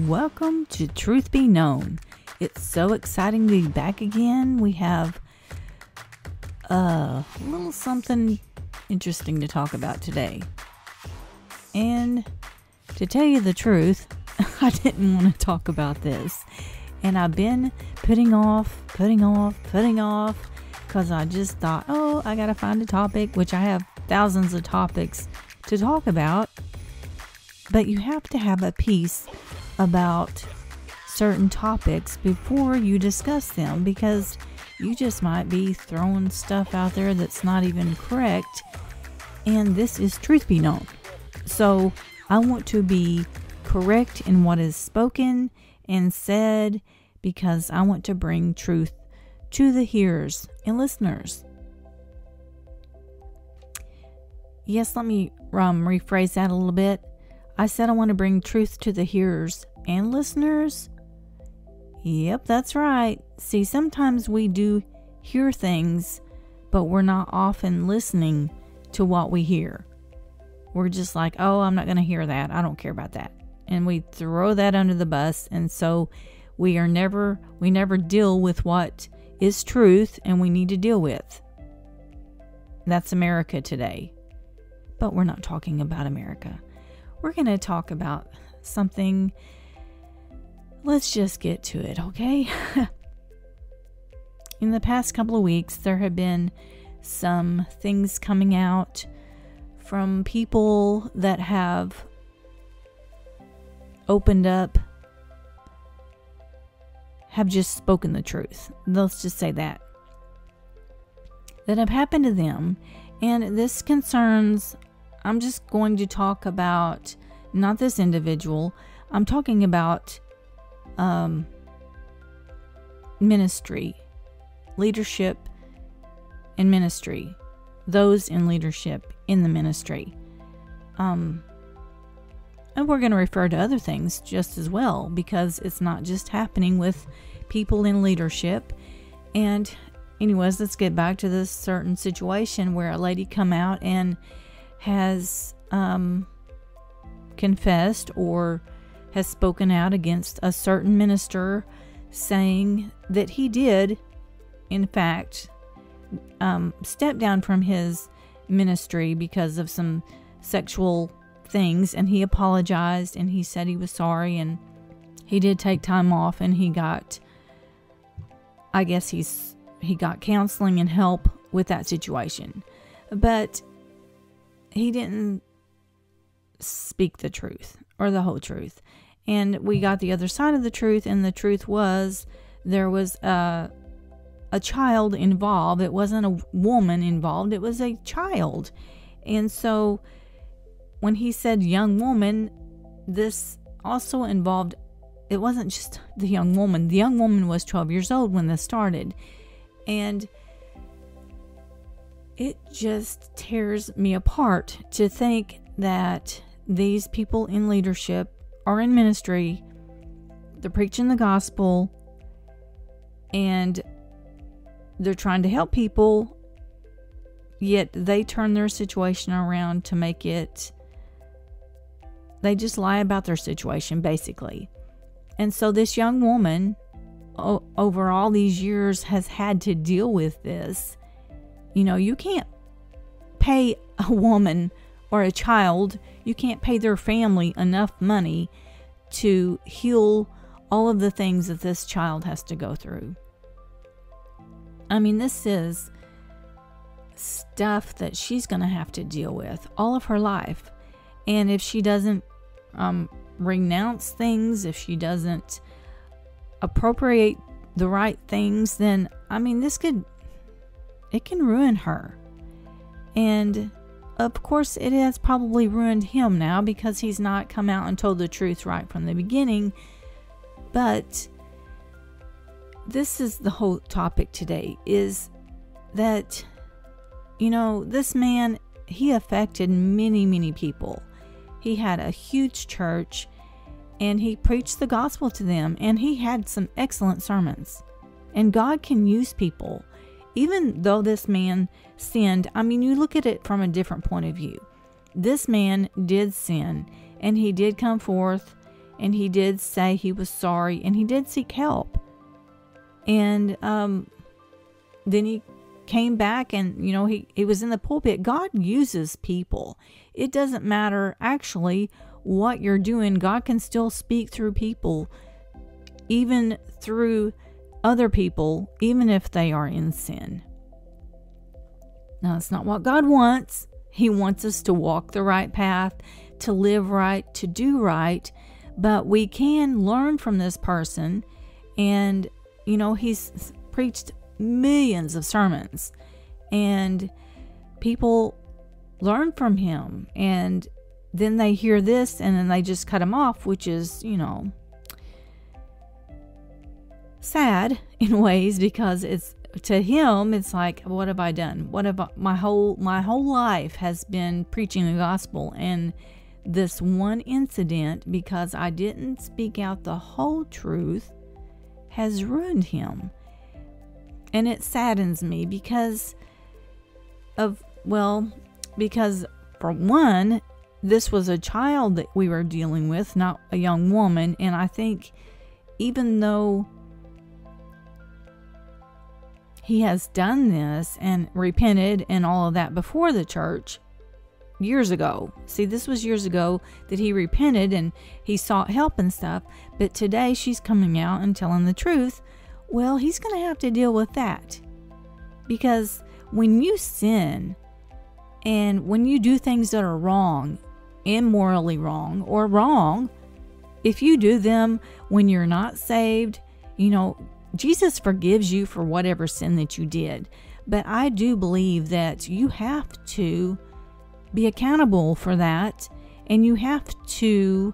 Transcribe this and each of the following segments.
Welcome to Truth Be Known. It's so exciting to be back again. We have a little something interesting to talk about today. And to tell you the truth, I didn't want to talk about this. And I've been putting off, because I just thought, I got to find a topic, which I have thousands of topics to talk about. But you have to have a piece about certain topics before you discuss them, because you just might be throwing stuff out there that's not even correct, and this is Truth Be Known. So I want to be correct in what is spoken and said, because I want to bring truth to the hearers and listeners. Yes, let me rephrase that a little bit. I said I want to bring truth to the hearers and listeners. Yep, that's right. See, sometimes we do hear things, but we're not often listening to what we hear. We're just like, I'm not going to hear that. I don't care about that. And we throw that under the bus. And so we never deal with what is truth and we need to deal with. That's America today. But we're not talking about America. We're going to talk about something. Let's just get to it, okay? In the past couple of weeks, there have been some things coming out from people that have opened up, have just spoken the truth. Let's just say that have happened to them. And this concerns, I'm just going to talk about, not this individual, I'm talking about ministry, leadership and ministry, those in leadership in the ministry. And we're going to refer to other things just as well, because it's not just happening with people in leadership. And anyways, let's get back to this certain situation where a lady come out and has confessed or has spoken out against a certain minister, saying that he did, in fact, step down from his ministry because of some sexual things, and he apologized and he said he was sorry, and he did take time off, and he got, I guess he got counseling and help with that situation. But he didn't speak the truth or the whole truth. And we got the other side of the truth, and the truth was there was a child involved. It wasn't a woman involved, it was a child. And so when he said young woman, this also involved, it wasn't just the young woman. The young woman was 12 years old when this started. And it just tears me apart to think that these people in leadership are in ministry, they're preaching the gospel, and they're trying to help people, yet they turn their situation around to make it, they just lie about their situation, basically. And so this young woman, over all these years, has had to deal with this. You know, you can't pay a woman or a child, you can't pay their family enough money to heal all of the things that this child has to go through. I mean, this is stuff that she's going to have to deal with all of her life. And if she doesn't renounce things, if she doesn't appropriate the right things, then, I mean, it can ruin her. And of course, it has probably ruined him now, because he's not come out and told the truth right from the beginning. But this is the whole topic today, is that, you know, this man, he affected many, many people. He had a huge church, and he preached the gospel to them, and he had some excellent sermons. And God can use people. Even though this man sinned, I mean, you look at it from a different point of view. This man did sin, and he did come forth and he did say he was sorry, and he did seek help. And then he came back, and he was in the pulpit. God uses people. It doesn't matter actually what you're doing. God can still speak through people, even through other people, even if they are in sin. Now, it's not what God wants. He wants us to walk the right path, to live right, to do right. But we can learn from this person. And, he's preached millions of sermons. And people learn from him. And then they hear this, and then they just cut him off, which is, sad in ways, because to him it's like, what have I done? What have my whole life has been preaching the gospel, and this one incident, because I didn't speak out the whole truth, has ruined him. And it saddens me because for one, this was a child that we were dealing with, not a young woman. And I think even though he has done this and repented and all of that before the church years ago. See, this was years ago that he repented and he sought help and stuff. But today she's coming out and telling the truth. Well, he's going to have to deal with that. Because when you sin and when you do things that are wrong, immorally wrong, or wrong, if you do them when you're not saved, Jesus forgives you for whatever sin that you did. But I do believe that you have to be accountable for that, and you have to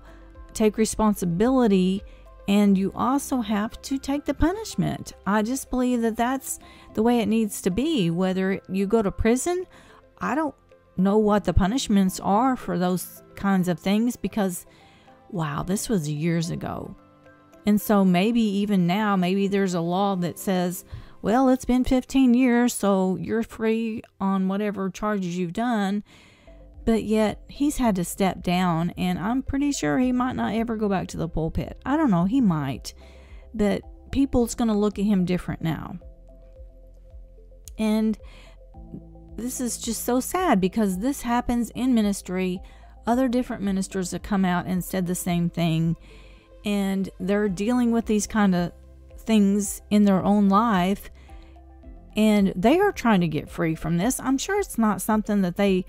take responsibility, and you also have to take the punishment. I just believe that that's the way it needs to be. Whether you go to prison, I don't know what the punishments are for those kinds of things, because wow, this was years ago. And so maybe even now, maybe there's a law that says, well, it's been 15 years, so you're free on whatever charges you've done. But yet he's had to step down, and I'm pretty sure he might not ever go back to the pulpit. I don't know, he might. But people's going to look at him different now. And this is just so sad, because this happens in ministry. Other different ministers have come out and said the same thing. And they're dealing with these kind of things in their own life, and they are trying to get free from this. I'm sure it's not something that they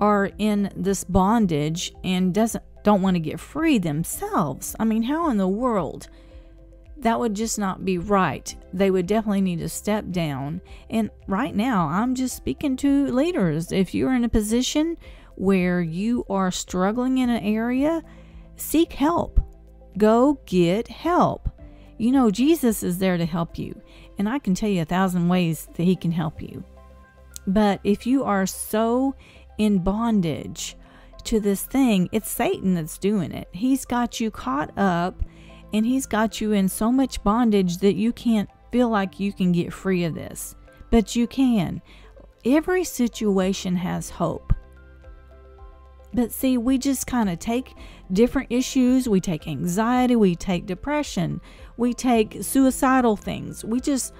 are in this bondage and don't want to get free themselves. I mean, how in the world? That would just not be right. They would definitely need to step down. And right now, I'm just speaking to leaders. If you're in a position where you are struggling in an area, seek help. Go get help. Jesus is there to help you. And I can tell you 1,000 ways that he can help you. But if you are so in bondage to this thing, it's Satan that's doing it. He's got you caught up, and he's got you in so much bondage that you can't feel like you can get free of this. But you can. Every situation has hope. But see, we just kind of take different issues. We take anxiety, we take depression, we take suicidal things. We just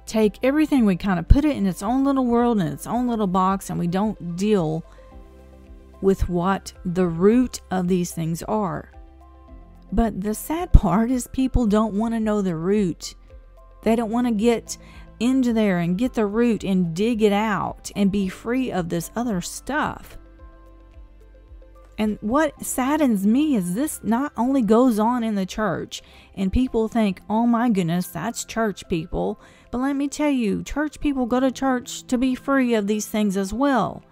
take everything, we kind of put it in its own little world, in its own little box, and we don't deal with what the root of these things are. But the sad part is people don't want to know the root. They don't want to get into there and get the root and dig it out and be free of this other stuff. And what saddens me is this not only goes on in the church, and people think, oh my goodness, that's church people. But let me tell you, church people go to church to be free of these things as well.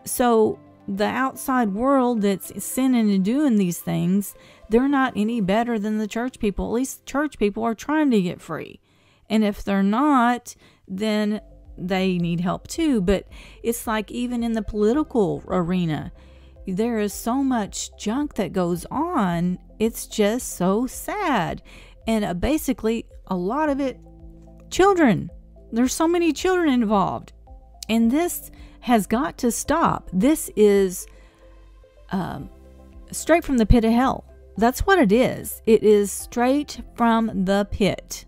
So the outside world that's sinning and doing these things, they're not any better than the church people. At least church people are trying to get free. And if they're not, then they need help too. But it's like even in the political arena, there is so much junk that goes on. It's just so sad. And basically, a lot of it, children. There's so many children involved. And this has got to stop. This is straight from the pit of hell. That's what it is. It is straight from the pit.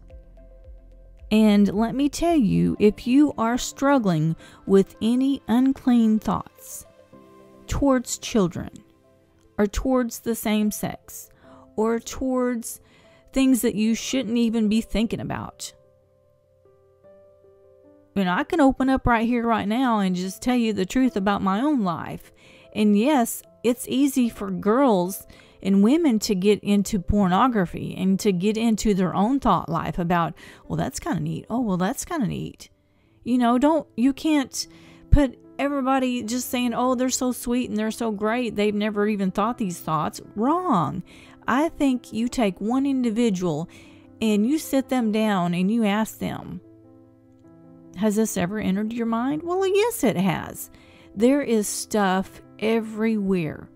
And let me tell you, if you are struggling with any unclean thoughts towards children, or towards the same sex, or towards things that you shouldn't even be thinking about, and I can open up right here, right now, and just tell you the truth about my own life. And yes, it's easy for girls and women to get into pornography and to get into their own thought life about, well, that's kind of neat. Oh, well, that's kind of neat. You can't put everybody just saying, oh, they're so sweet and they're so great, they've never even thought these thoughts. Wrong. I think you take one individual and you sit them down and you ask them, has this ever entered your mind? Well, yes, it has. There is stuff everywhere.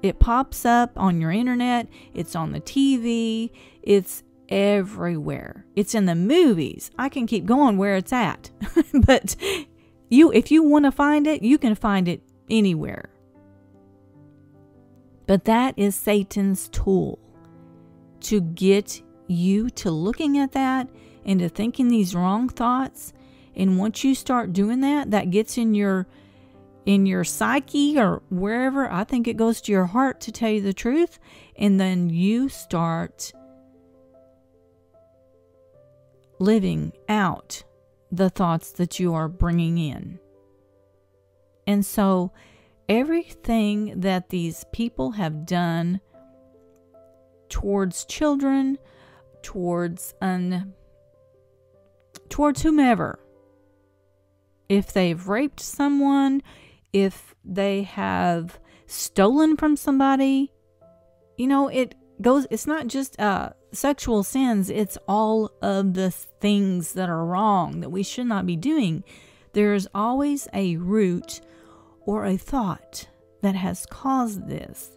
It pops up on your internet. It's on the TV. It's everywhere. It's in the movies. I can keep going where it's at. But if you want to find it, you can find it anywhere. But that is Satan's tool to get you to looking at that and to thinking these wrong thoughts. And once you start doing that, that gets in your psyche or wherever. I think it goes to your heart, to tell you the truth. And then you start living out the thoughts that you are bringing in. And so everything that these people have done towards children, towards whomever, if they've raped someone, if they have stolen from somebody, it's not just sexual sins, it's all of the things that are wrong that we should not be doing. There's always a root or a thought that has caused this.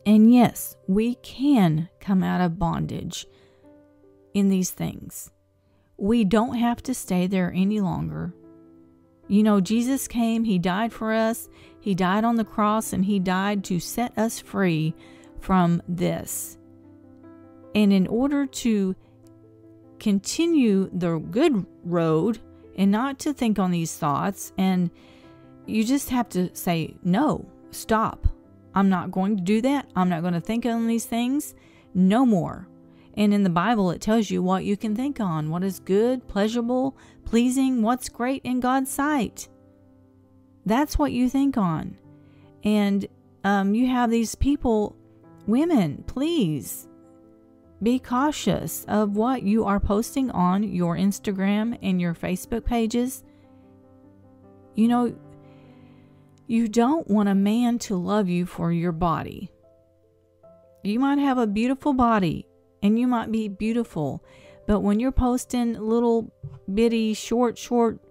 And yes, we can come out of bondage in these things. We don't have to stay there any longer. Jesus came, He died for us. He died on the cross, and He died to set us free from this. And in order to continue the good road and not to think on these thoughts, and you just have to say, no, stop. I'm not going to do that. I'm not going to think on these things. No more. And in the Bible, it tells you what you can think on, what is good, pleasurable, pleasing, what's great in God's sight. That's what you think on. And you have these people, women, please be cautious of what you are posting on your Instagram and your Facebook pages. You don't want a man to love you for your body. You might have a beautiful body and you might be beautiful, but when you're posting little bitty short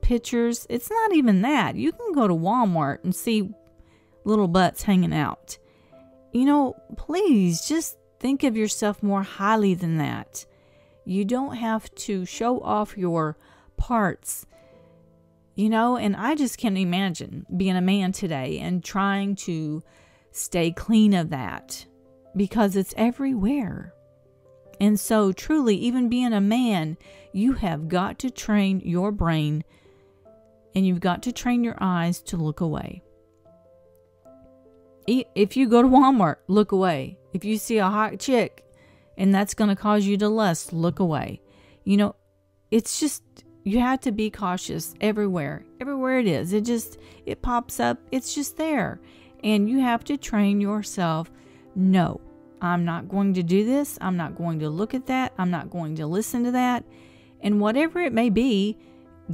pictures, it's not even that. You can go to Walmart and see little butts hanging out. Please just think of yourself more highly than that. You don't have to show off your parts. And I just can't imagine being a man today and trying to stay clean of that, because it's everywhere. And so truly, even being a man, you have got to train your brain and you've got to train your eyes to look away. If you go to Walmart, look away. If you see a hot chick and that's going to cause you to lust, look away. It's just, you have to be cautious everywhere. Everywhere it is. It pops up. It's just there. And you have to train yourself. No, I'm not going to do this. I'm not going to look at that. I'm not going to listen to that. And whatever it may be,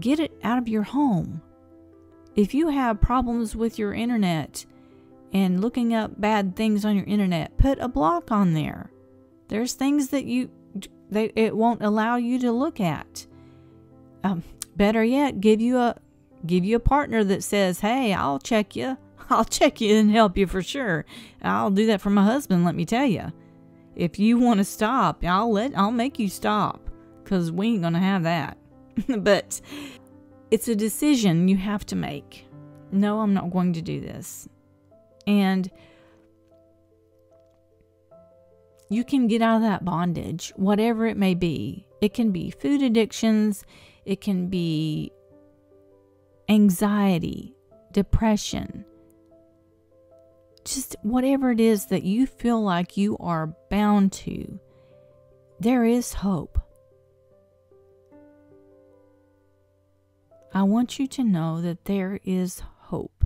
get it out of your home. If you have problems with your internet and looking up bad things on your internet, put a block on there. There's things that it won't allow you to look at. Better yet, give you a partner that says, hey, I'll check you and help you for sure. I'll do that for my husband, let me tell you. If you want to stop, I'll make you stop, because we ain't going to have that. But it's a decision you have to make. No, I'm not going to do this. And you can get out of that bondage, whatever it may be. It can be food addictions. It can be anxiety, depression. Just whatever it is that you feel like you are bound to, there is hope. I want you to know that there is hope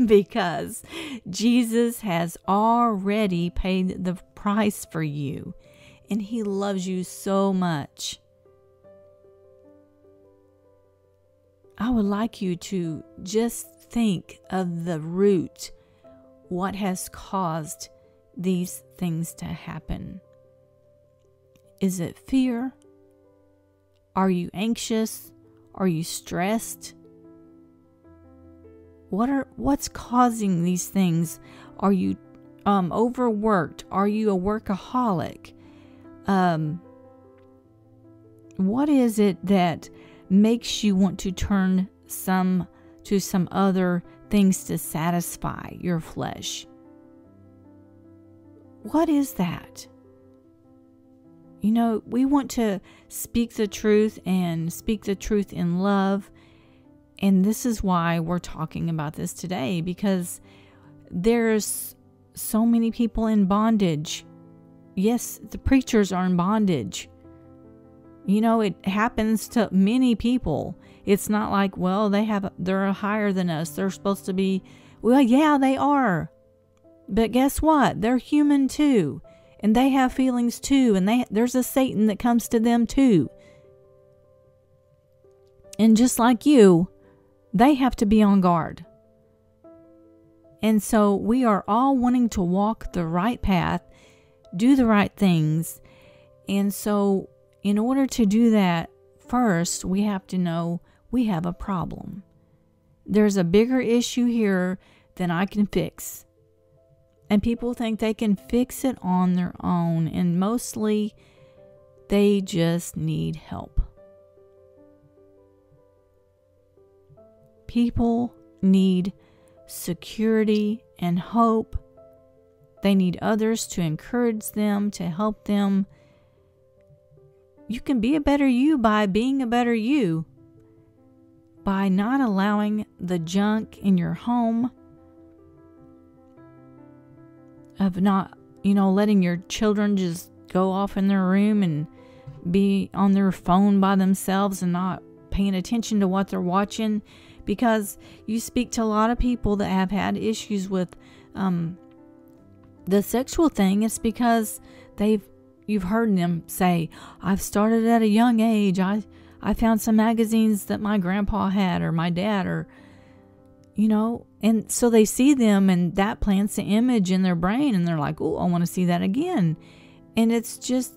because Jesus has already paid the price for you, and He loves you so much. I would like you to just think of the root, what has caused these things to happen. Is it fear? Are you anxious? Are you stressed? What's causing these things? Are you overworked? Are you a workaholic? What is it that makes you want to turn to some other things to satisfy your flesh? What is that? You know, we want to speak the truth and speak the truth in love. And this is why we're talking about this today, because there's so many people in bondage. Yes, the preachers are in bondage. You know, it happens to many people. It's not like, well, they're higher than us. They're supposed to be, well, yeah, they are. But guess what? They're human too. And they have feelings too. And there's a Satan that comes to them too. And just like you, they have to be on guard. And so we are all wanting to walk the right path, do the right things. And so in order to do that, first, we have to know we have a problem. There's a bigger issue here than I can fix. And people think they can fix it on their own. And mostly, they just need help. People need security and hope. They need others to encourage them, to help them. You can be a better you by being a better you. By not allowing the junk in your home, of not, letting your children just go off in their room and be on their phone by themselves and not paying attention to what they're watching. Because you speak to a lot of people that have had issues with the sexual thing. It's because you've heard them say, I've started at a young age. I found some magazines that my grandpa had or my dad or, and so they see them and that plants an image in their brain and they're like, oh, I want to see that again. And it's just,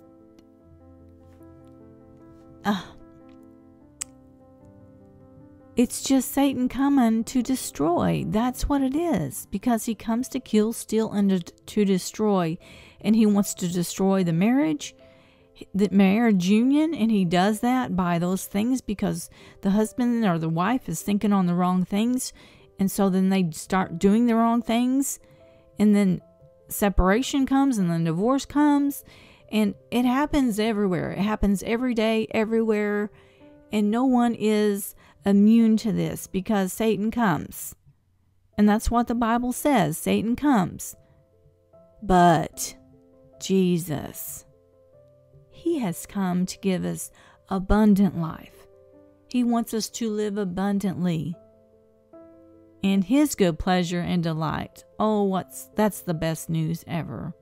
it's just Satan coming to destroy. That's what it is. Because he comes to kill, steal, and to destroy. And he wants to destroy the marriage union. And he does that by those things because the husband or the wife is thinking on the wrong things. And so then they start doing the wrong things. And then separation comes and then divorce comes. And it happens everywhere. It happens every day, everywhere. And no one is immune to this because Satan comes. And that's what the Bible says. Satan comes. But Jesus, He has come to give us abundant life. He wants us to live abundantly in His good pleasure and delight. Oh, that's the best news ever.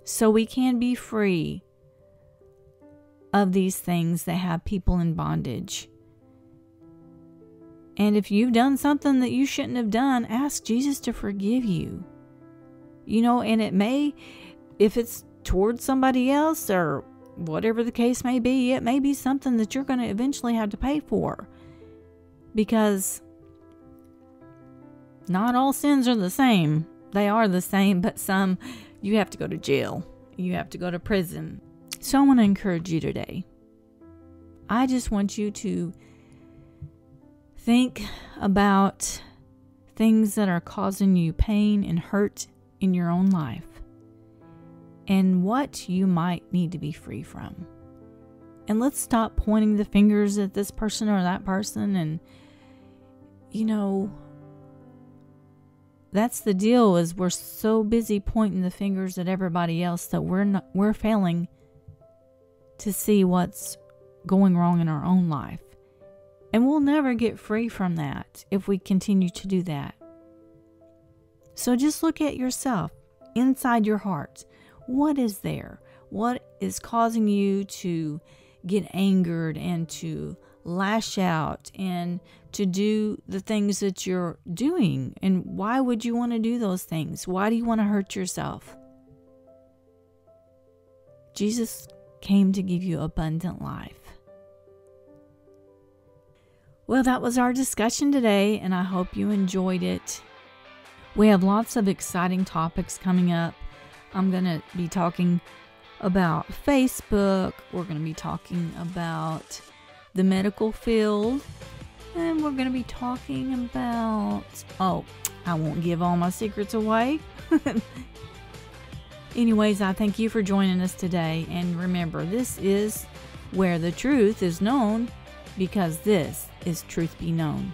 So we can be free of these things that have people in bondage. And if you've done something that you shouldn't have done, ask Jesus to forgive you. And it may, if it's towards somebody else or whatever the case may be, it may be something that you're going to eventually have to pay for. Because not all sins are the same. They are the same, but some you have to go to jail. You have to go to prison. So I want to encourage you today. I just want you to think about things that are causing you pain and hurt in your own life, and what you might need to be free from. And let's stop pointing the fingers at this person or that person. And, that's the deal, is we're so busy pointing the fingers at everybody else that we're failing to see what's going wrong in our own life. And we'll never get free from that if we continue to do that. So just look at yourself, inside your heart. What is there? What is causing you to get angered and to lash out and to do the things that you're doing? And why would you want to do those things? Why do you want to hurt yourself? Jesus came to give you abundant life. Well, that was our discussion today, and I hope you enjoyed it. We have lots of exciting topics coming up. I'm going to be talking about Facebook. We're going to be talking about the medical field. And we're going to be talking about... I won't give all my secrets away. Anyways, I thank you for joining us today. And remember, this is where the truth is known, because this is Truth Be Known.